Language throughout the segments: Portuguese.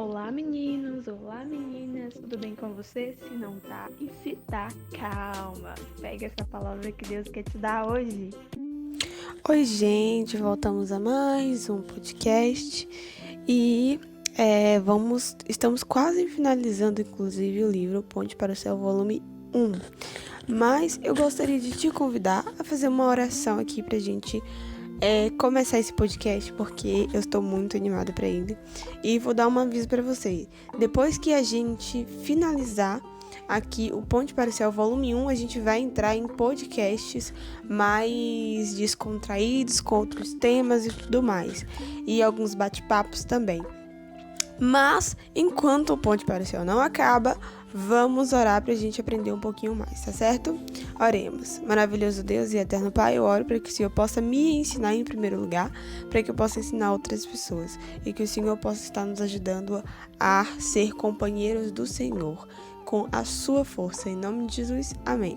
Olá meninos, olá meninas, tudo bem com você? Se não tá, e se tá, calma, pega essa palavra que Deus quer te dar hoje. Oi, gente, voltamos a mais um podcast e estamos quase finalizando, inclusive, o livro Ponte para o Céu, volume 1. Mas eu gostaria de te convidar a fazer uma oração aqui pra gente começar esse podcast, porque eu estou muito animada para ele. E vou dar um aviso para vocês. Depois que a gente finalizar aqui o Ponte para o Céu volume 1, a gente vai entrar em podcasts mais descontraídos, com outros temas e tudo mais. E alguns bate-papos também. Mas, enquanto o Ponte para o Céu não acaba, vamos orar para a gente aprender um pouquinho mais, tá certo? Oremos. Maravilhoso Deus e eterno Pai, eu oro para que o Senhor possa me ensinar em primeiro lugar, para que eu possa ensinar outras pessoas e que o Senhor possa estar nos ajudando a ser companheiros do Senhor com a sua força, em nome de Jesus, amém.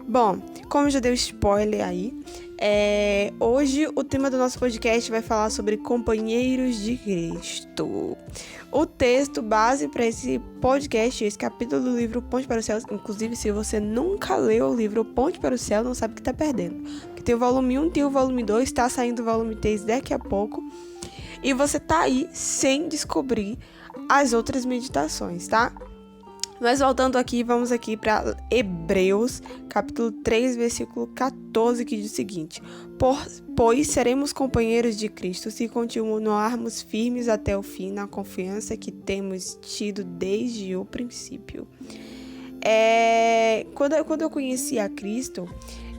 Bom, como já deu spoiler aí, hoje o tema do nosso podcast vai falar sobre companheiros de Cristo. O texto base para esse podcast, esse capítulo do livro Ponte para o Céu, inclusive se você nunca leu o livro Ponte para o Céu, não sabe o que está perdendo. Porque tem o volume 1, tem o volume 2, está saindo o volume 3 daqui a pouco. E você tá aí sem descobrir as outras meditações, tá? Mas voltando aqui, vamos aqui para Hebreus, capítulo 3, versículo 14, que diz o seguinte: Pois seremos companheiros de Cristo se continuarmos firmes até o fim na confiança que temos tido desde o princípio. Quando eu conheci a Cristo,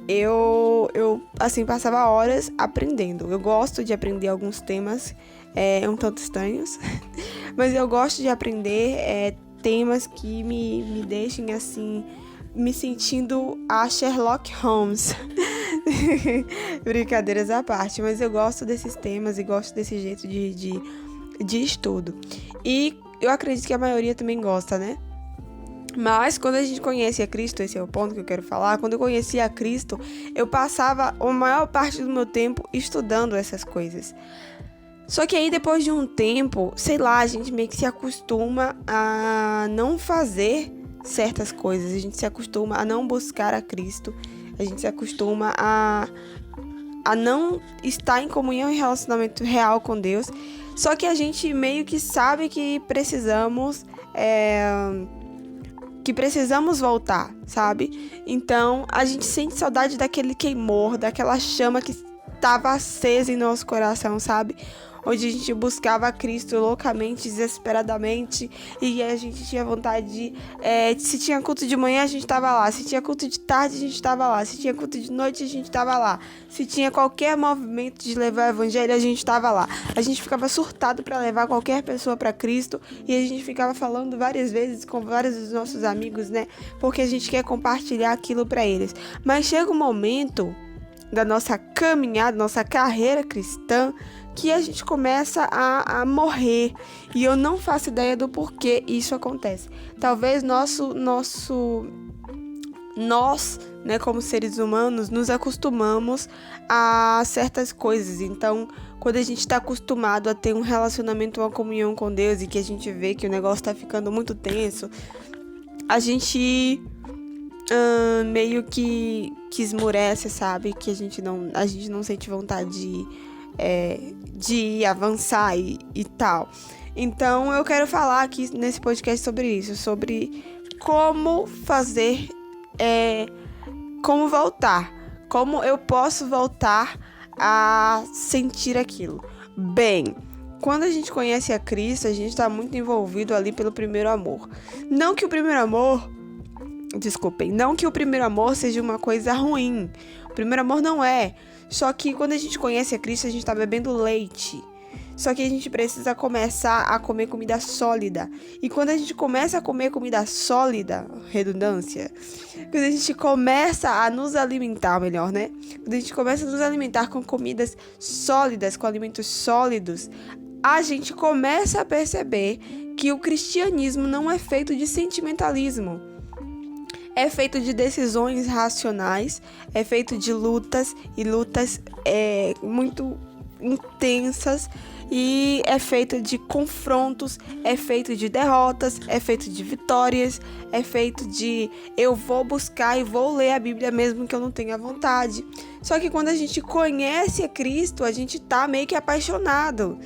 eu assim, passava horas aprendendo. Eu gosto de aprender alguns temas um tanto estranhos, mas eu gosto de aprender temas que me deixem assim, me sentindo a Sherlock Holmes. Brincadeiras à parte, mas eu gosto desses temas e gosto desse jeito de estudo. E eu acredito que a maioria também gosta, né? Mas quando a gente conhece a Cristo, esse é o ponto que eu quero falar, quando eu conheci a Cristo, eu passava a maior parte do meu tempo estudando essas coisas. Só que aí depois de um tempo, sei lá, a gente meio que se acostuma a não fazer certas coisas, a gente se acostuma a não buscar a Cristo, a gente se acostuma a não estar em comunhão e relacionamento real com Deus. Só que a gente meio que sabe que precisamos voltar, sabe? Então a gente sente saudade daquele queimor, daquela chama que estava acesa em nosso coração, sabe? Onde a gente buscava Cristo loucamente, desesperadamente, e a gente tinha vontade se tinha culto de manhã, a gente estava lá, se tinha culto de tarde, a gente estava lá, se tinha culto de noite, a gente estava lá, se tinha qualquer movimento de levar o evangelho, a gente estava lá. A gente ficava surtado para levar qualquer pessoa para Cristo, e a gente ficava falando várias vezes com vários dos nossos amigos, né? Porque a gente quer compartilhar aquilo para eles. Mas chega um momento da nossa caminhada, nossa carreira cristã, que a gente começa a morrer. E eu não faço ideia do porquê isso acontece. Talvez nós, né, como seres humanos, nos acostumamos a certas coisas. Então, quando a gente está acostumado a ter um relacionamento, uma comunhão com Deus, e que a gente vê que o negócio está ficando muito tenso, a gente meio que esmurece, sabe? Que a gente não sente vontade de avançar e tal. Então eu quero falar aqui nesse podcast sobre isso, sobre como fazer, como voltar, como eu posso voltar a sentir aquilo. Bem, quando a gente conhece a Cristo, a gente está muito envolvido ali pelo primeiro amor. Não que o primeiro amor seja uma coisa ruim. O primeiro amor não é. Só que quando a gente conhece a Cristo, a gente tá bebendo leite. Só que a gente precisa começar a comer comida sólida. E quando a gente começa a comer comida sólida, redundância, quando a gente começa a nos alimentar, melhor, né? Quando a gente começa a nos alimentar com comidas sólidas, com alimentos sólidos, a gente começa a perceber que o cristianismo não é feito de sentimentalismo. É feito de decisões racionais, é feito de lutas muito intensas e é feito de confrontos, é feito de derrotas, é feito de vitórias, é feito de eu vou buscar e vou ler a Bíblia mesmo que eu não tenha vontade. Só que quando a gente conhece a Cristo, a gente tá meio que apaixonado.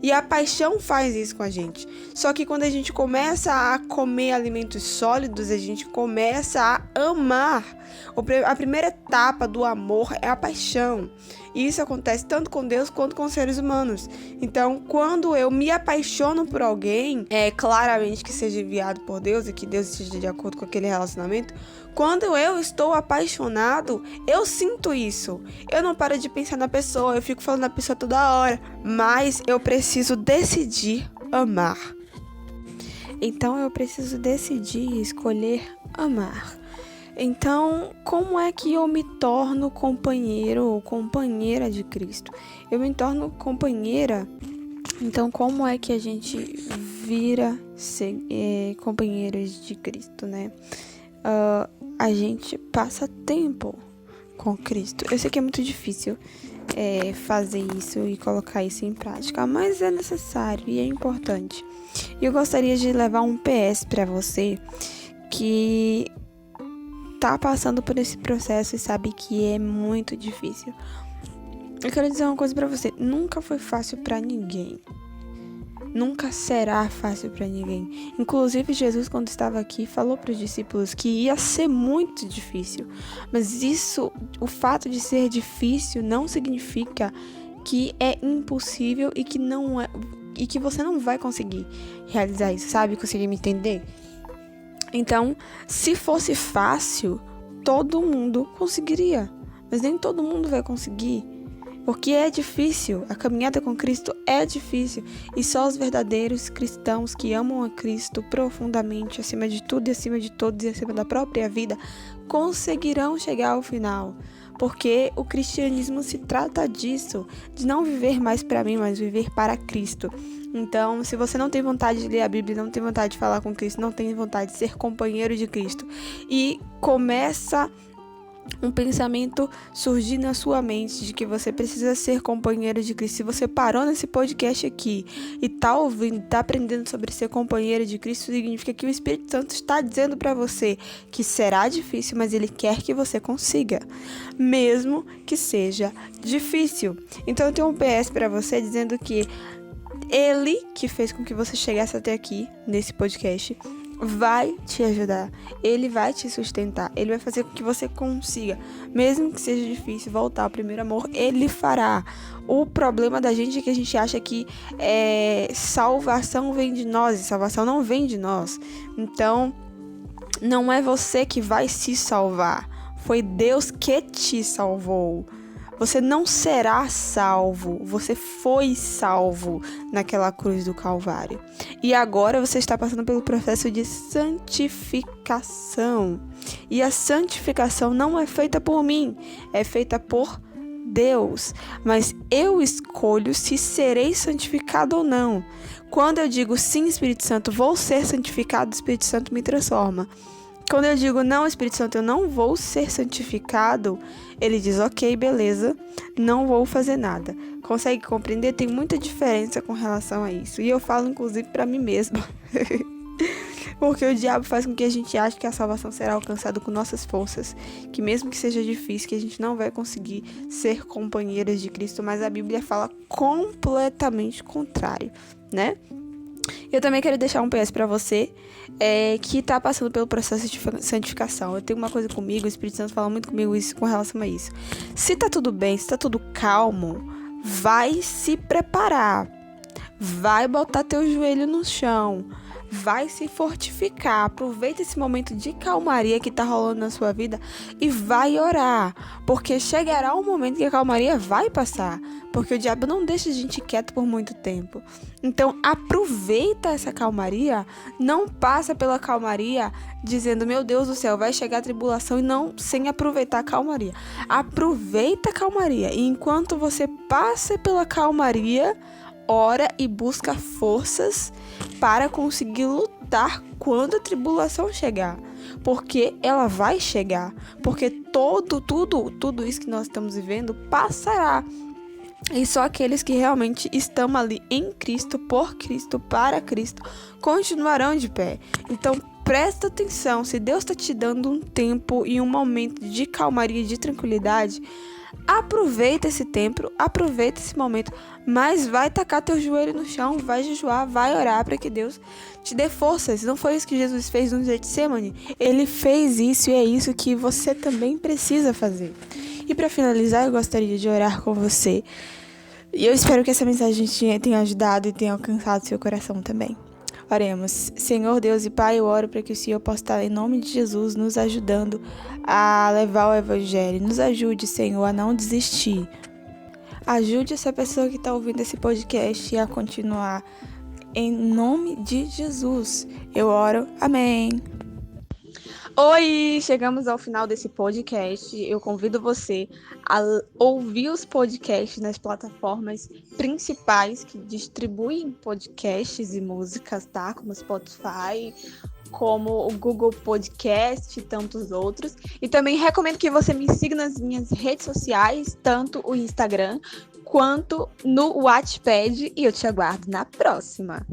E a paixão faz isso com a gente. Só que quando a gente começa a comer alimentos sólidos, a gente começa a amar. A primeira etapa do amor é a paixão. E isso acontece tanto com Deus quanto com os seres humanos. Então, quando eu me apaixono por alguém, é claramente que seja enviado por Deus e que Deus esteja de acordo com aquele relacionamento. Quando eu estou apaixonado, eu sinto isso. Eu não paro de pensar na pessoa, eu fico falando da pessoa toda hora. Mas eu preciso decidir amar. Então, eu preciso decidir escolher amar. Então, como é que eu me torno companheiro ou companheira de Cristo? Eu me torno companheira. Então, como é que a gente vira companheiros de Cristo, né? A gente passa tempo com Cristo. Eu sei que é muito difícil fazer isso e colocar isso em prática, mas é necessário e é importante. E eu gostaria de levar um PS para você que tá passando por esse processo e sabe que é muito difícil. Eu quero dizer uma coisa pra você. Nunca foi fácil pra ninguém. Nunca será fácil pra ninguém. Inclusive, Jesus, quando estava aqui, falou para os discípulos que ia ser muito difícil. Mas o fato de ser difícil não significa que é impossível e que você não vai conseguir realizar isso, sabe? Conseguir me entender? Então, se fosse fácil, todo mundo conseguiria. Mas nem todo mundo vai conseguir. Porque é difícil. A caminhada com Cristo é difícil. E só os verdadeiros cristãos que amam a Cristo profundamente, acima de tudo e acima de todos e acima da própria vida, conseguirão chegar ao final. Porque o cristianismo se trata disso. De não viver mais para mim, mas viver para Cristo. Então, se você não tem vontade de ler a Bíblia, não tem vontade de falar com Cristo, não tem vontade de ser companheiro de Cristo, e começa um pensamento surgir na sua mente de que você precisa ser companheiro de Cristo. Se você parou nesse podcast aqui e tá ouvindo, tá aprendendo sobre ser companheiro de Cristo, significa que o Espírito Santo está dizendo para você que será difícil, mas Ele quer que você consiga, mesmo que seja difícil. Então eu tenho um PS para você dizendo que Ele que fez com que você chegasse até aqui nesse podcast vai te ajudar, Ele vai te sustentar, Ele vai fazer com que você consiga, mesmo que seja difícil voltar ao primeiro amor, Ele fará. O problema da gente é que a gente acha que salvação vem de nós, e salvação não vem de nós. Então, não é você que vai se salvar, foi Deus que te salvou. Você não será salvo, você foi salvo naquela cruz do Calvário. E agora você está passando pelo processo de santificação. E a santificação não é feita por mim, é feita por Deus. Mas eu escolho se serei santificado ou não. Quando eu digo sim, Espírito Santo, vou ser santificado, o Espírito Santo me transforma. Quando eu digo, não, Espírito Santo, eu não vou ser santificado, Ele diz, ok, beleza, não vou fazer nada. Consegue compreender? Tem muita diferença com relação a isso. E eu falo, inclusive, para mim mesma. Porque o diabo faz com que a gente ache que a salvação será alcançada com nossas forças. Que mesmo que seja difícil, que a gente não vai conseguir ser companheiras de Cristo. Mas a Bíblia fala completamente contrário, né? Eu também quero deixar um PS pra você que tá passando pelo processo de santificação. Eu tenho uma coisa comigo, o Espírito Santo fala muito comigo isso, com relação a isso. Se tá tudo bem, se tá tudo calmo, vai se preparar. Vai botar teu joelho no chão. Vai se fortificar. Aproveita esse momento de calmaria que tá rolando na sua vida e vai orar. Porque chegará um momento que a calmaria vai passar. Porque o diabo não deixa a gente quieto por muito tempo. Então aproveita essa calmaria. Não passa pela calmaria dizendo, meu Deus do céu, vai chegar a tribulação, e não sem aproveitar a calmaria. Aproveita a calmaria. E enquanto você passa pela calmaria, ora e busca forças para conseguir lutar quando a tribulação chegar. Porque ela vai chegar. Porque tudo isso que nós estamos vivendo passará. E só aqueles que realmente estão ali em Cristo, por Cristo, para Cristo, continuarão de pé. Então, presta atenção, se Deus está te dando um tempo e um momento de calmaria, de tranquilidade, aproveita esse tempo, aproveita esse momento, mas vai tacar teu joelho no chão, vai jejuar, vai orar para que Deus te dê forças. Não foi isso que Jesus fez no Getsemane? Ele fez isso e é isso que você também precisa fazer. E para finalizar, eu gostaria de orar com você. E eu espero que essa mensagem tenha ajudado e tenha alcançado seu coração também. Oremos. Senhor Deus e Pai, eu oro para que o Senhor possa estar, em nome de Jesus, nos ajudando a levar o Evangelho. Nos ajude, Senhor, a não desistir. Ajude essa pessoa que está ouvindo esse podcast a continuar. Em nome de Jesus, eu oro. Amém. Oi, chegamos ao final desse podcast. Eu convido você a ouvir os podcasts nas plataformas principais que distribuem podcasts e músicas, tá? Como Spotify, como o Google Podcast e tantos outros. E também recomendo que você me siga nas minhas redes sociais, tanto o Instagram quanto no Wattpad. E eu te aguardo na próxima.